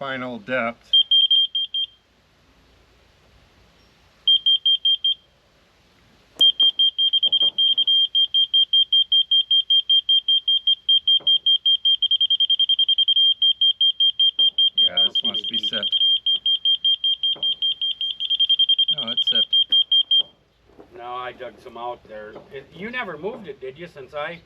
final depth. Yeah, this must be set. No, it's set. No, I dug some out there. You never moved it, did you, since I...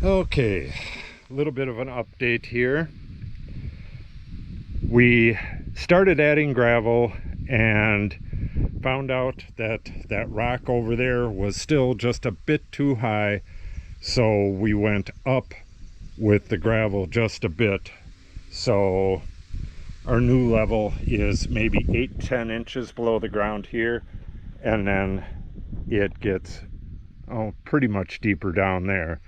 Okay, a little bit of an update here. We started adding gravel and found out that that rock over there was still just a bit too high, so we went up with the gravel just a bit. So our new level is maybe 8-10 inches below the ground here, and then it gets pretty much deeper down there.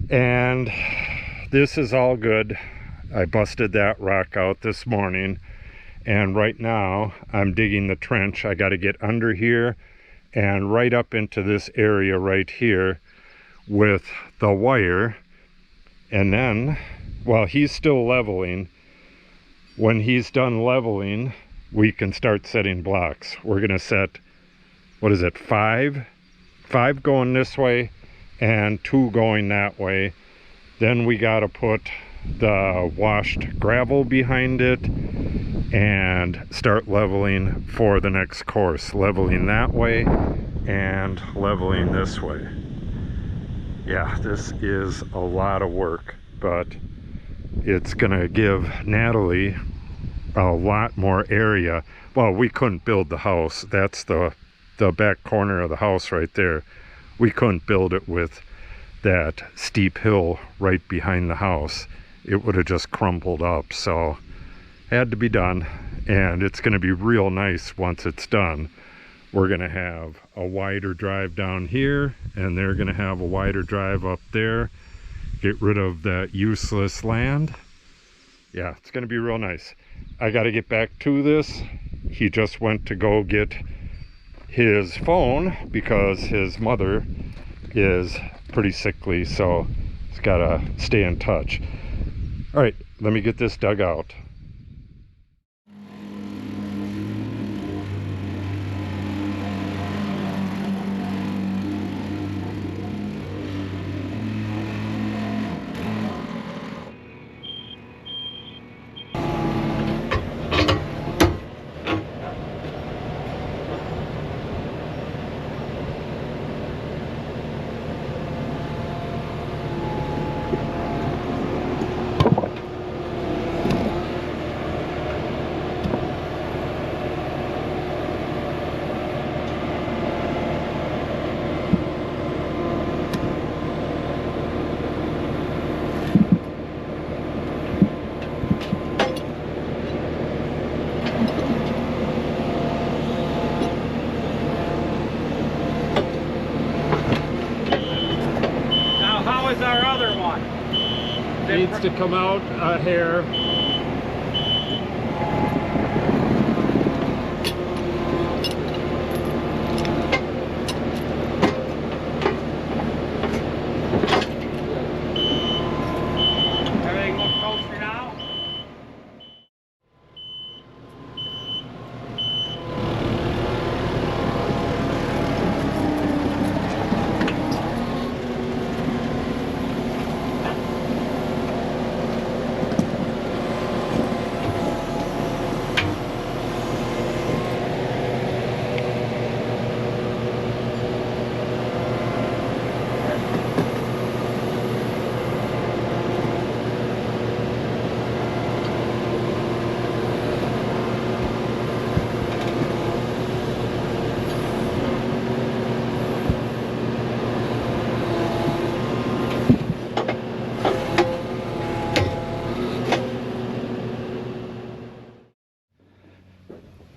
And this is all good. I busted that rock out this morning, and right now I'm digging the trench. I got to get under here and right up into this area right here with the wire, and then while he's still leveling, when he's done leveling, we can start setting blocks. We're gonna set, what is it, five going this way and 2 going that way. Then we got to put the washed gravel behind it and start leveling for the next course, leveling that way and leveling this way. Yeah, this is a lot of work, but it's gonna give Natalie a lot more area. Well, we couldn't build the house. That's the back corner of the house right there. We couldn't build it with that steep hill right behind the house. It would have just crumbled up, so had to be done. And it's going to be real nice once it's done. We're going to have a wider drive down here, and they're going to have a wider drive up there. Get rid of that useless land. Yeah, it's going to be real nice. I got to get back to this. He just went to go get his phone because his mother is pretty sickly, so he's got to stay in touch. All right, let me get this dug out. wants to come out a hair. Everything looks kosher now?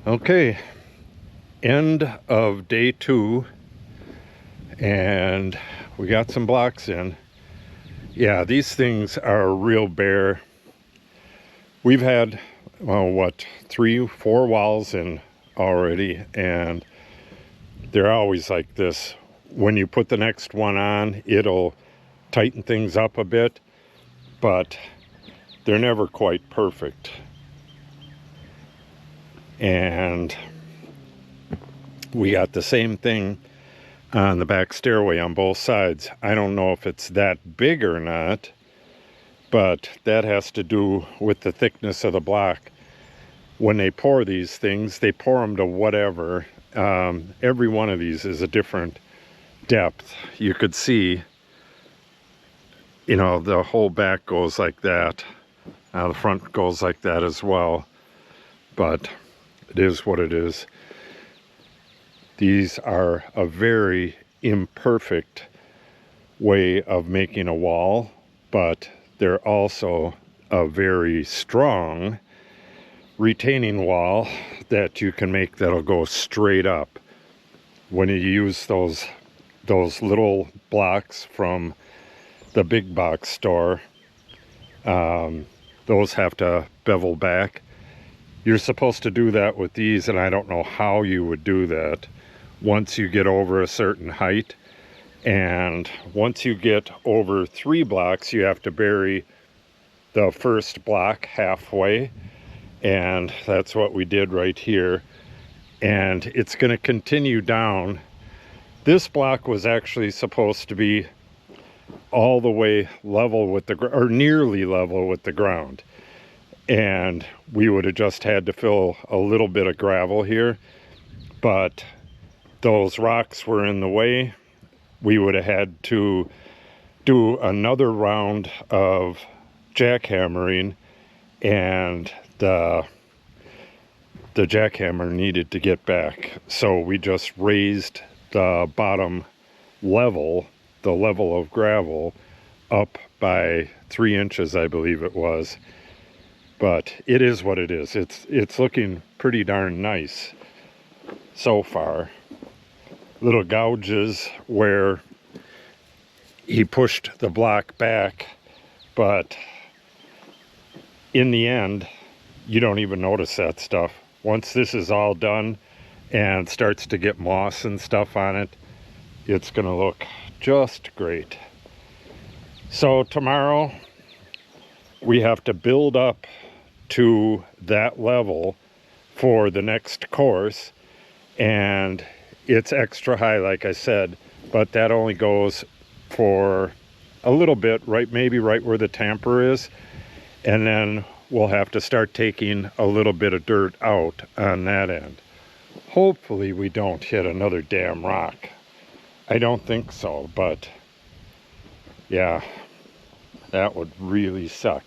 Okay, end of day 2, and we got some blocks in. Yeah, these things are real bare. We've had, well, what, 3-4 walls in already, and they're always like this. When you put the next one on, it'll tighten things up a bit, but they're never quite perfect. And we got the same thing on the back stairway on both sides. I don't know if it's that big or not, but that has to do with the thickness of the block. When they pour these things, they pour them to whatever. Every one of these is a different depth. You could see, you know, the whole back goes like that. The front goes like that as well. But it is what it is. These are a very imperfect way of making a wall, but they're also a very strong retaining wall that you can make that'll go straight up. When you use those little blocks from the big box store, those have to bevel back. You're supposed to do that with these, and I don't know how you would do that once you get over a certain height. And once you get over 3 blocks, you have to bury the first block halfway, and that's what we did right here. And it's going to continue down. This block was actually supposed to be all the way level with the ground, or nearly level with the ground. And we would have just had to fill a little bit of gravel here, but those rocks were in the way. We would have had to do another round of jackhammering, and the jackhammer needed to get back. So we just raised the bottom level, the level of gravel, up by 3 inches, I believe it was. But it is what it is. It's looking pretty darn nice so far. Little gouges where he pushed the block back, but in the end, you don't even notice that stuff. Once this is all done and starts to get moss and stuff on it, it's gonna look just great. So tomorrow, we have to build up to that level for the next course, and it's extra high, like I said, but that only goes for a little bit, right, maybe right where the tamper is, and then we'll have to start taking a little bit of dirt out on that end. Hopefully we don't hit another damn rock. I don't think so, but yeah, that would really suck.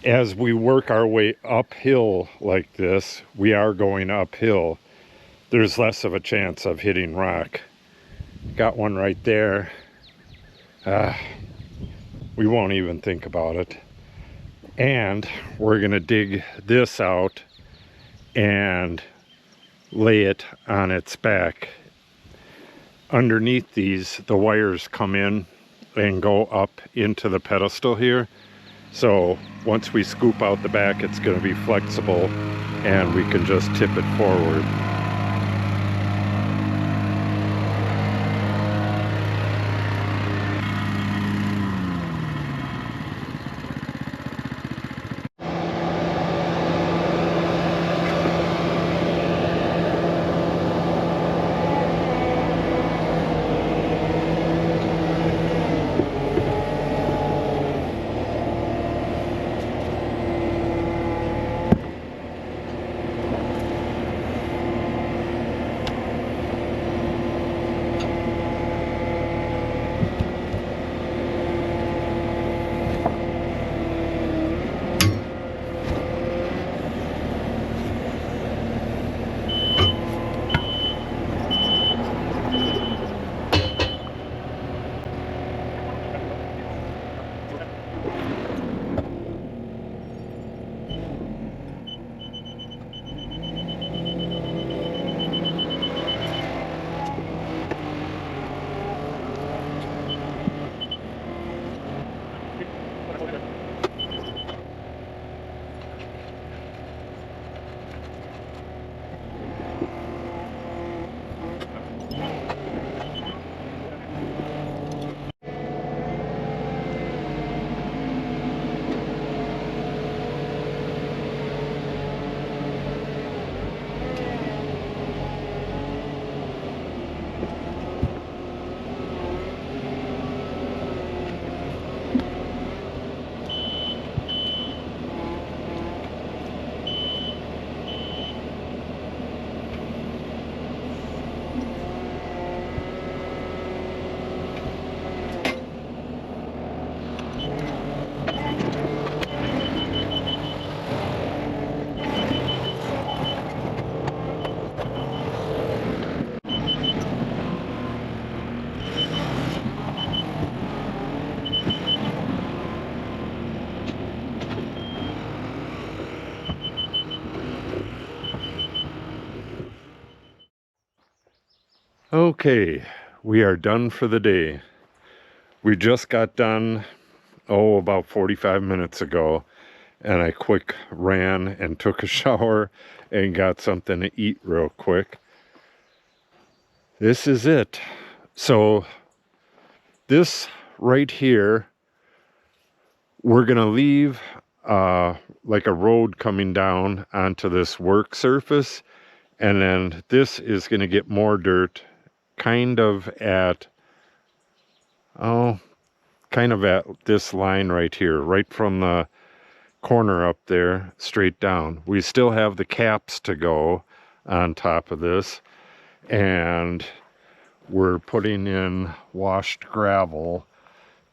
As we work our way uphill like this, we are going uphill, there's less of a chance of hitting rock. Got one right there. We won't even think about it. And we're gonna dig this out and lay it on its back. Underneath these, the wires come in and go up into the pedestal here. So once we scoop out the back, it's going to be flexible and we can just tip it forward. Okay, we are done for the day. We just got done, about 45 minutes ago, and I quick ran and took a shower and got something to eat real quick. This is it. So this right here, we're gonna leave like a road coming down onto this work surface, and then this is gonna get more dirt kind of at this line right here, right from the corner up there straight down. We still have the caps to go on top of this, and we're putting in washed gravel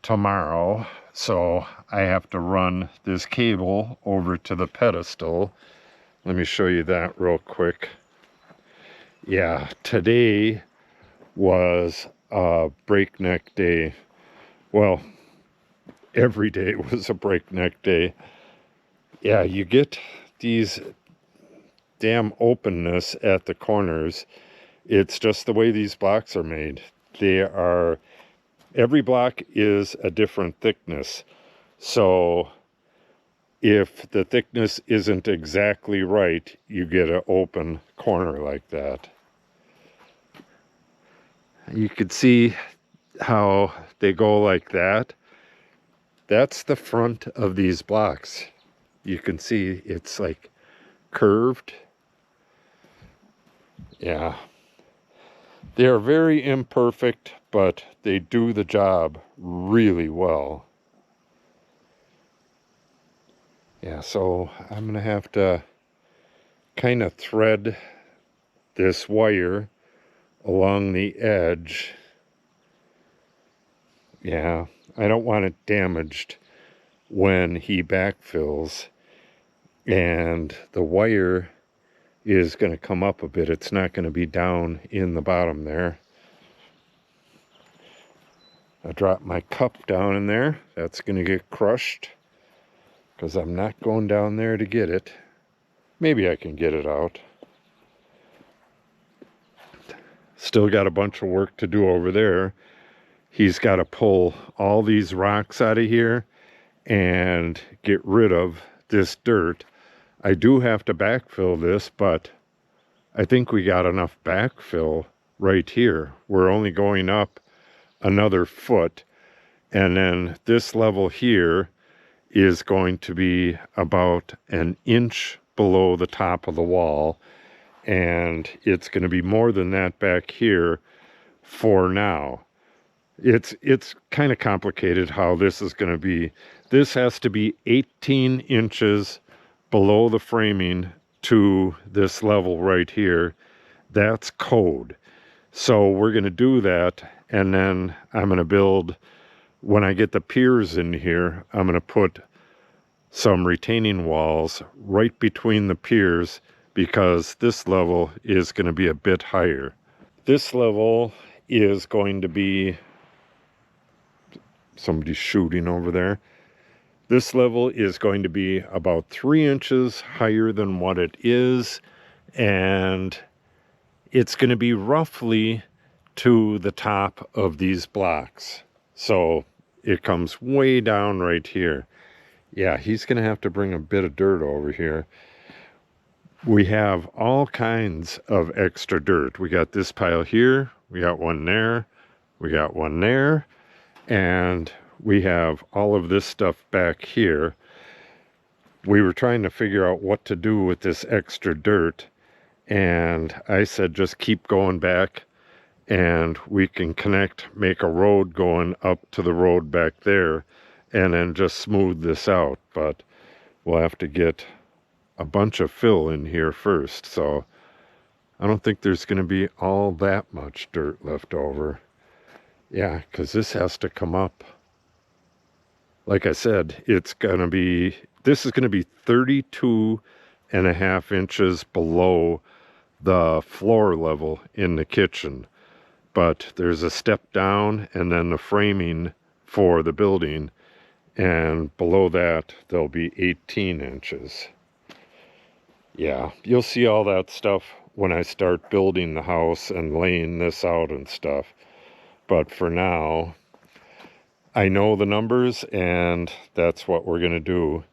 tomorrow, so I have to run this cable over to the pedestal. Let me show you that real quick. Yeah, today was a breakneck day. Well, every day was a breakneck day. Yeah, you get these damn openness at the corners. It's just the way these blocks are made. Every block is a different thickness. So if the thickness isn't exactly right, you get an open corner like that. You could see how they go like that. That's the front of these blocks. You can see it's like curved. Yeah. They are very imperfect, but they do the job really well. Yeah, so I'm going to have to kind of thread this wire along the edge. Yeah, I don't want it damaged when he backfills, and the wire is going to come up a bit. It's not going to be down in the bottom there. I dropped my cup down in there. That's going to get crushed because I'm not going down there to get it. Maybe I can get it out. Still got a bunch of work to do over there. he's got to pull all these rocks out of here and get rid of this dirt. I do have to backfill this, but I think we got enough backfill right here. We're only going up another foot, and then this level here is going to be about an inch below the top of the wall, and it's going to be more than that back here for now. It's kind of complicated how this is going to be. This has to be 18 inches below the framing to this level right here. That's code. So we're going to do that, and then I'm going to build, when I get the piers in here, I'm going to put some retaining walls right between the piers, because this level is going to be a bit higher. This level is going to be, somebody's shooting over there. This level is going to be about 3 inches higher than what it is, and it's going to be roughly to the top of these blocks. So it comes way down right here. Yeah, he's going to have to bring a bit of dirt over here. We have all kinds of extra dirt. We got this pile here, we got one there, we got one there, and we have all of this stuff back here. We were trying to figure out what to do with this extra dirt, and I said just keep going back and we can connect, make a road going up to the road back there, and then just smooth this out. But we'll have to get a bunch of fill in here first, so I don't think there's going to be all that much dirt left over. Yeah, because this has to come up. Like I said, it's going to be, this is going to be 32.5 inches below the floor level in the kitchen. But there's a step down and then the framing for the building, and below that there'll be 18 inches. Yeah, you'll see all that stuff when I start building the house and laying this out and stuff. But for now, I know the numbers, and that's what we're going to do.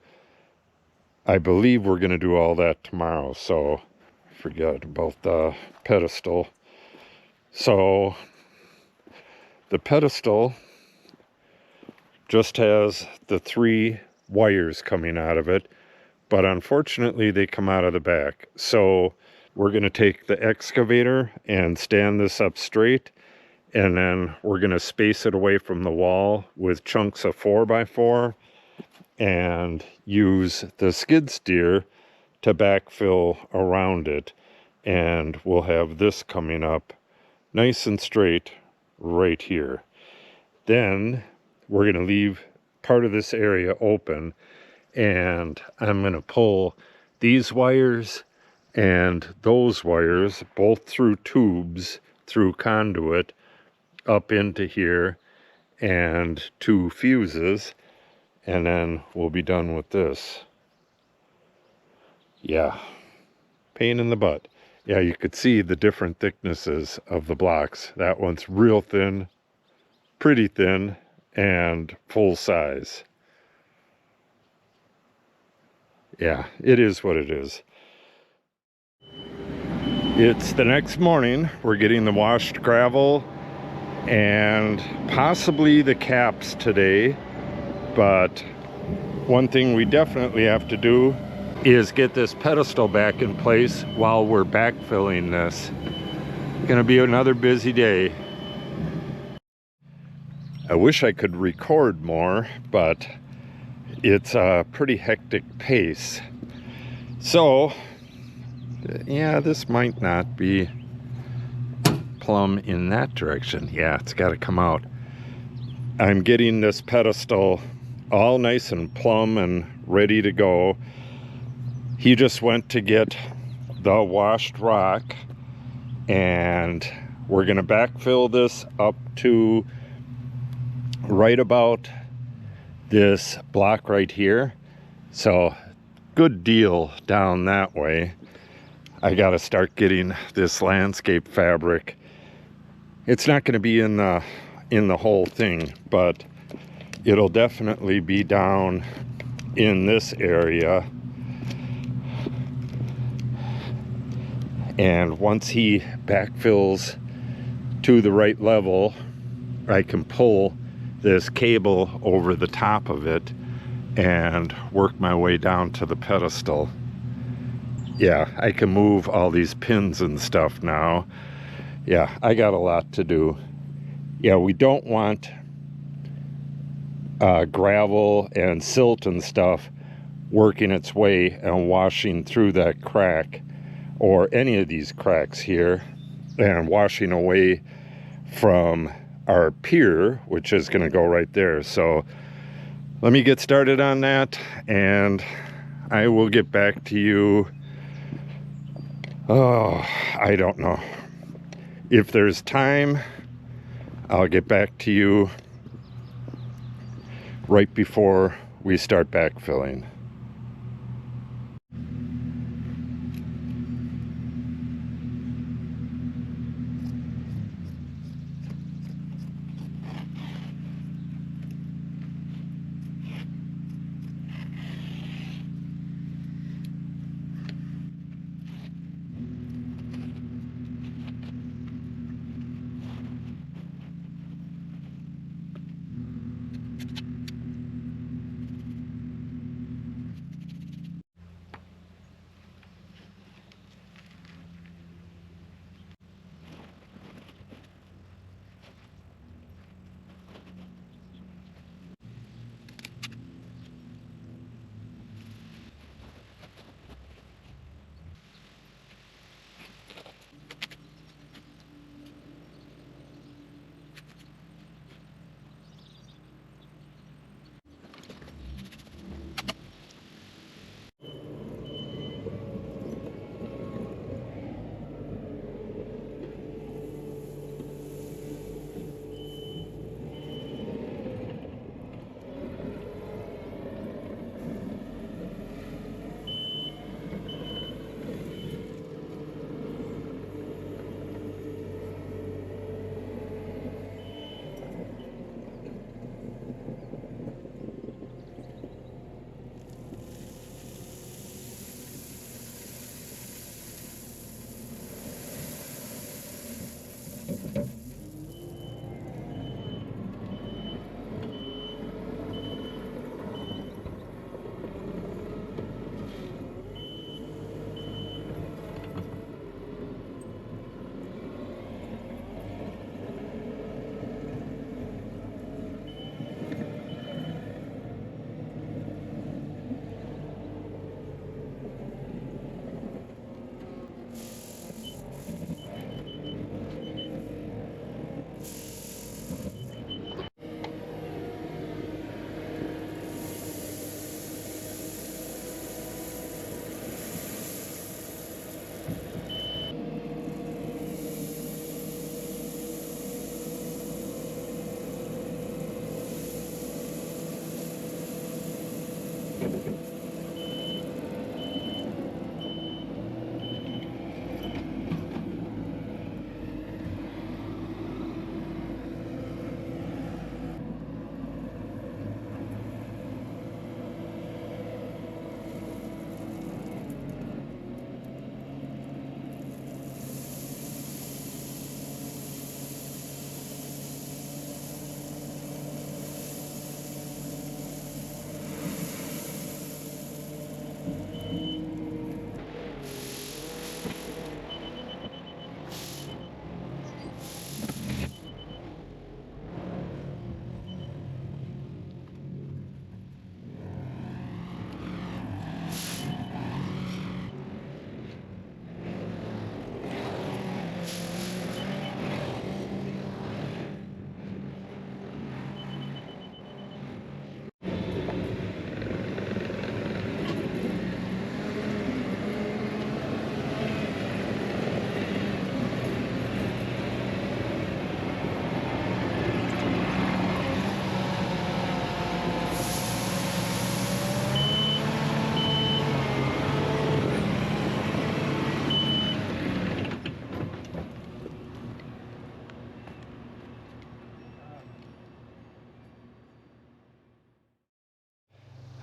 I believe we're going to do all that tomorrow, so forget about the pedestal. So the pedestal just has the 3 wires coming out of it, but unfortunately they come out of the back. So we're going to take the excavator and stand this up straight, and then we're going to space it away from the wall with chunks of 4x4 and use the skid steer to backfill around it. And we'll have this coming up nice and straight right here. Then we're going to leave part of this area open, and I'm going to pull these wires and those wires both through tubes, through conduit, up into here, and 2 fuses, and then we'll be done with this. Yeah, pain in the butt. Yeah, you could see the different thicknesses of the blocks. That one's real thin, pretty thin, and full size. Yeah, it is what it is. It's the next morning. We're getting the washed gravel and possibly the caps today, but one thing we definitely have to do is get this pedestal back in place while we're backfilling this. Gonna be another busy day. I wish I could record more, but it's a pretty hectic pace. So yeah, this might not be plumb in that direction. Yeah, it's got to come out. I'm getting this pedestal all nice and plumb and ready to go. He just went to get the washed rock, and we're going to backfill this up to right about this block right here. So good deal down that way. I got to start getting this landscape fabric. It's not going to be in the in the whole thing, but it'll definitely be down in this area. And once he backfills to the right level, I can pull this cable over the top of it and work my way down to the pedestal. Yeah, I can move all these pins and stuff now. Yeah, I got a lot to do. Yeah, we don't want gravel and silt and stuff working its way and washing through that crack or any of these cracks here and washing away from our pier, which is going to go right there. So let me get started on that, and I will get back to you. Oh, I don't know. If there's time, I'll get back to you right before we start backfilling.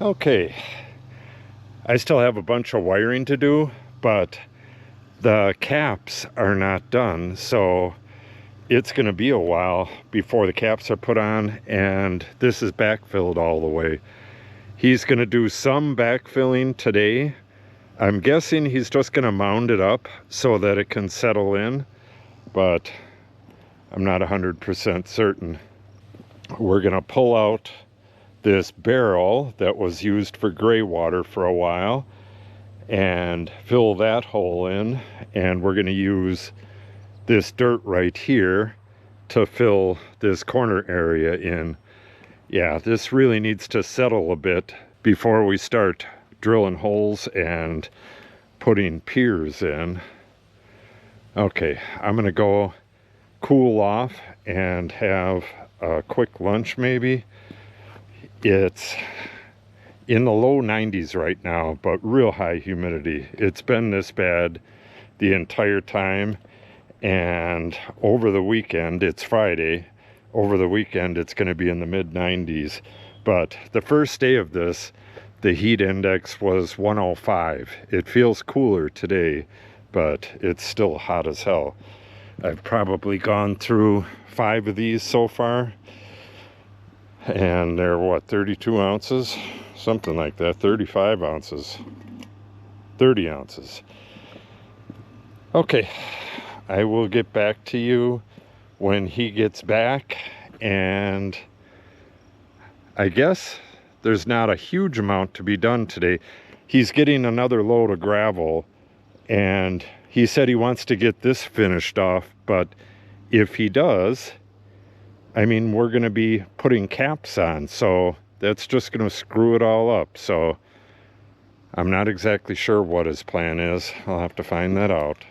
Okay, I still have a bunch of wiring to do, but the caps are not done, so it's going to be a while before the caps are put on, and this is backfilled all the way. He's going to do some backfilling today. I'm guessing he's just going to mound it up so that it can settle in, but I'm not 100% certain. We're going to pull out this barrel that was used for gray water for a while and fill that hole in, and we're going to use this dirt right here to fill this corner area in. Yeah, this really needs to settle a bit before we start drilling holes and putting piers in. Okay, I'm gonna go cool off and have a quick lunch maybe. It's in the low 90s right now, but real high humidity. It's been this bad the entire time, and over the weekend, it's Friday, over the weekend it's going to be in the mid 90s. But the first day of this, the heat index was 105. It feels cooler today, but it's still hot as hell. I've probably gone through 5 of these so far, and they're what, 32 ounces? Something like that, 35 ounces, 30 ounces. Okay, I will get back to you when he gets back, and I guess there's not a huge amount to be done today. He's getting another load of gravel, and he said he wants to get this finished off, but if he does, I mean, we're going to be putting caps on, so that's just going to screw it all up. So I'm not exactly sure what his plan is. I'll have to find that out.